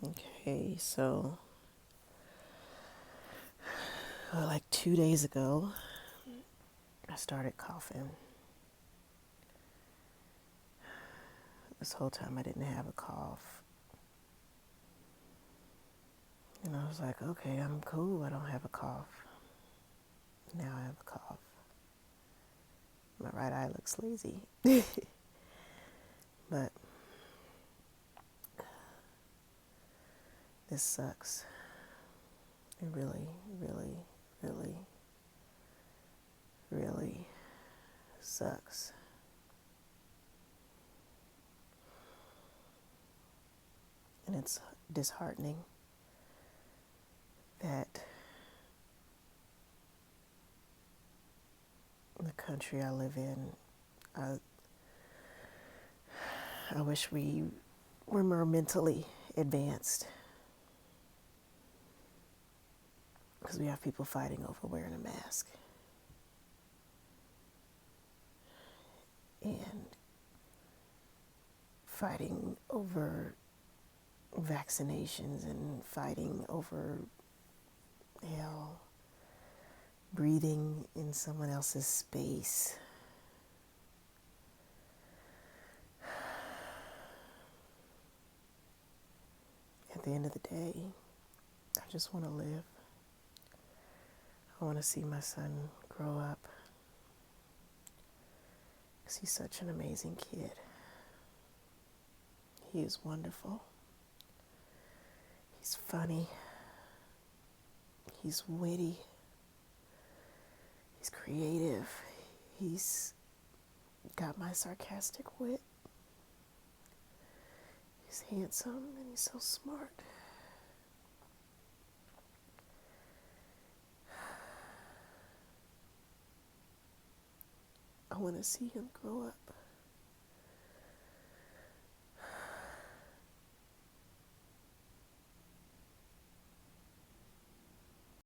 Okay, so like 2 days ago, I started coughing. This whole time I didn't have a cough. And I was like, okay, I'm cool. I don't have a cough. Now I have a cough. My right eye looks lazy. But this sucks. It really, really, really, really sucks. And it's disheartening that the country I live in, I wish we were more mentally advanced, because we have people fighting over wearing a mask and fighting over vaccinations and fighting over, hell, breathing in someone else's space. At the end of the day, I just want to live. I want to see my son grow up, because he's such an amazing kid. He is wonderful. He's funny. He's witty. He's creative. He's got my sarcastic wit. He's handsome and he's so smart. I want to see him grow up.